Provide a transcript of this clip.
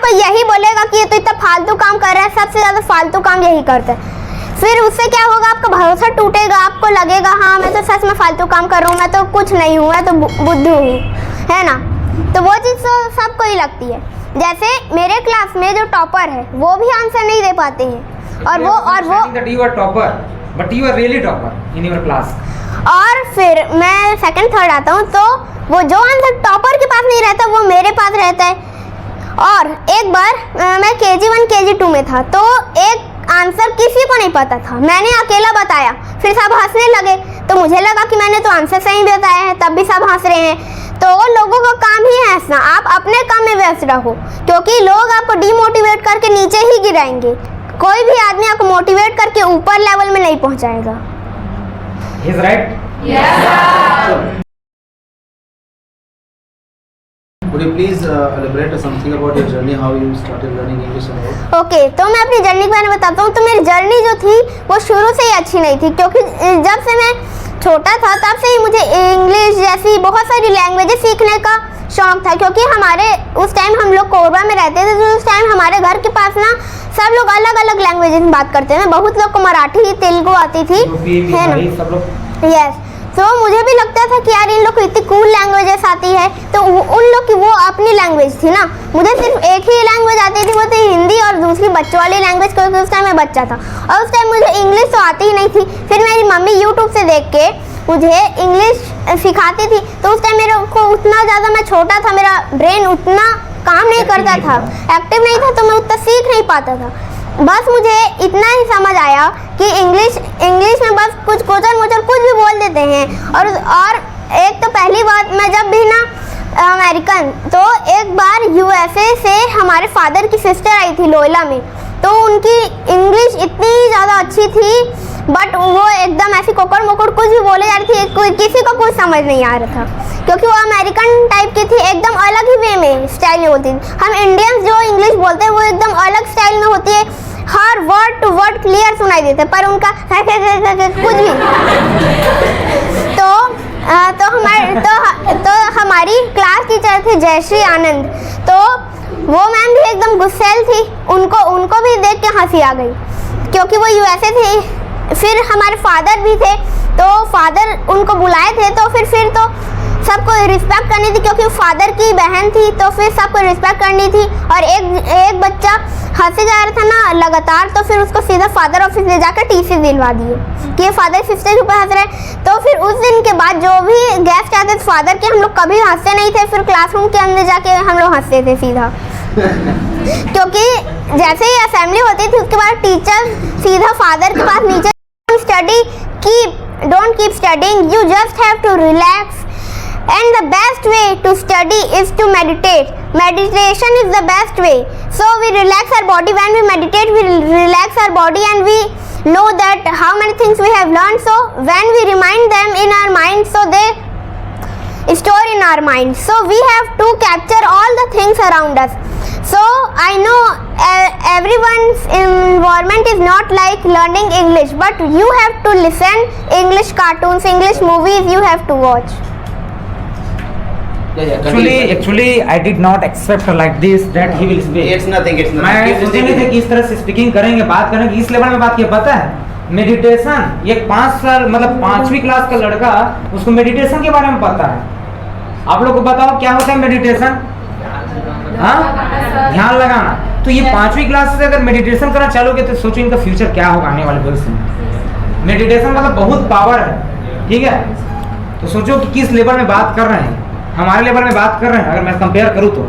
आपको यही बोलेगा कि ये तो इतना फालतू काम कर रहा है, सबसे ज़्यादा फालतू काम यही करता है। फिर उससे क्या होगा, आपका भरोसा टूटेगा, आपको लगेगा हाँ मैं तो सच में फालतू काम कर रहा हूँ, मैं तो कुछ नहीं हूँ, मैं तो बुद्धू हूँ, है ना। तो वो चीज़ तो सबको ही लगती है। जैसे मेरे क्लास में जो टॉपर है वो भी आंसर नहीं दे पाते हैं, और वो topper but you are really topper in your class. और फिर मैं सेकंड थर्ड आता हूँ तो वो जो आंसर टॉपर के पास नहीं रहता वो मेरे पास रहता है। और एक बार मैं KG1 KG2 में था, तो एक आंसर किसी को नहीं पता था, मैंने अकेला बताया, फिर सब हंसने लगे, तो मुझे लगा कि मैंने तो आंसर सही बताया है, तब भी सब हंस रहे हैं। तो लोगों का काम ही है हंसना, आप अपने काम में व्यस्त रहो, क्योंकि लोग आपको डीमोटिवेट करके नीचे ही गिराएंगे। कोई भी आदमी आपको मोटिवेट करके ऊपर लेवल में नहीं पहुंचाएगा। He's right? Yes. Could you please elaborate something about your journey, how you started learning English and all? Okay, तो मैं अपनी जर्नी के बारे में बताता हूँ। तो मेरी जर्नी जो थी वो शुरू से ही अच्छी नहीं थी, क्योंकि जब से मैं छोटा था तब से ही मुझे इंग्लिश जैसी बहुत सारी लैंग्वेजेस सीखने का शौक था। क्योंकि हमारे उस टाइम हम लोग कोरबा में रहते थे, तो उस टाइम हमारे घर के पास ना सब लोग अलग अलग लैंग्वेजेस में बात करते थे। बहुत लोग को मराठी तेलुगु आती थी, है ना, सब लोग। यस। तो मुझे भी लगता था कि यार इन लोग को इतनी कूल लैंग्वेजेस आती है, तो उन लोग की वो अपनी लैंग्वेज थी ना। मुझे सिर्फ एक ही लैंग्वेज आती थी, वो थी हिंदी, और दूसरी बच्चों वाली लैंग्वेज, क्योंकि उस टाइम मैं बच्चा था और उस टाइम मुझे इंग्लिश तो आती ही नहीं थी। फिर मेरी मम्मी यूट्यूब से देख के मुझे इंग्लिश सिखाती थी, तो उस टाइम मेरे को उतना ज़्यादा, मैं छोटा था, मेरा ब्रेन उतना काम नहीं करता था, एक्टिव नहीं था, तो मैं उतना सीख नहीं पाता था। बस मुझे इतना ही समझ आया कि इंग्लिश में बस कुछ कोचर मोचर कुछ भी बोल देते हैं। और एक तो पहली बात, मैं जब भी ना अमेरिकन, तो एक बार USA से हमारे फादर की सिस्टर आई थी लोयला में, तो उनकी इंग्लिश इतनी ज़्यादा अच्छी थी, बट वो एकदम ऐसी कोकड़ मोकड़ कुछ भी बोले जा रही थी, किसी को कुछ समझ नहीं आ रहा था, क्योंकि वो अमेरिकन टाइप की थी, एकदम अलग ही वे में स्टाइल में होती थी। हम इंडियंस जो इंग्लिश बोलते हैं वो एकदम अलग स्टाइल में होती है, हर वर्ड टू वर्ड क्लियर सुनाई देते, पर उनका कुछ भी। तो हमारी क्लास टीचर थी जयश्री आनंद, तो वो मैम भी एकदम गुस्सैल थी, उनको भी देख के हंसी आ गई, क्योंकि वो USA थी। फिर हमारे फादर भी थे, तो फादर उनको बुलाए थे, तो फिर तो सबको रिस्पेक्ट करनी थी, क्योंकि फादर की बहन थी, तो फिर सबको रिस्पेक्ट करनी थी। और एक बच्चा हंसे जा रहा था ना लगातार, तो फिर उसको सीधा फादर ऑफिस ले जाकर TC दिलवा दिए कि फादर सिस्टर के ऊपर हंस रहे। तो फिर उस दिन के बाद जो भी गेस्ट आते थे फादर के, हम लोग कभी हंसते नहीं थे, फिर क्लासरूम के अंदर जाके हम लोग हंसते थे सीधा। क्योंकि जैसे ही असेंबली होती थी उसके बाद टीचर सीधा फादर के पास नीचे, study don't keep studying, you just have to relax, and the best way to study is to meditate. Meditation is the best way. So we relax our body. When we meditate, we relax our body, and we know that how many things we have learned. So when we remind them in our mind, so they store in our mind. So we have to capture all the things around us. So I know everyone's environment is not like learning English, but you have to listen English cartoons, English movies you have to watch. Actually, I did not expect like this that he will speak. It's nothing. मैं सोचे नहीं था कि इस तरह से speaking करेंगे, बात करेंगे, इस लेवल में बात किया। पता है मेडिटेशन, ये 5 साल मतलब 5वीं क्लास का लड़का, उसको मेडिटेशन के बारे में पता है। आप लोग को बताओ क्या होता है मेडिटेशन? हाँ, ध्यान लगाना। तो ये 5वीं क्लास से अगर मेडिटेशन करना चालू किया तो सोचो इनका फ्यूचर क्या होगा आने वाले भविष्य में। मेडिटेशन मतलब बहुत पावर है, ठीक है। तो सोचो कि किस लेवल में बात कर रहे हैं, हमारे लेवल में बात कर रहे हैं, अगर मैं कंपेयर करूँ तो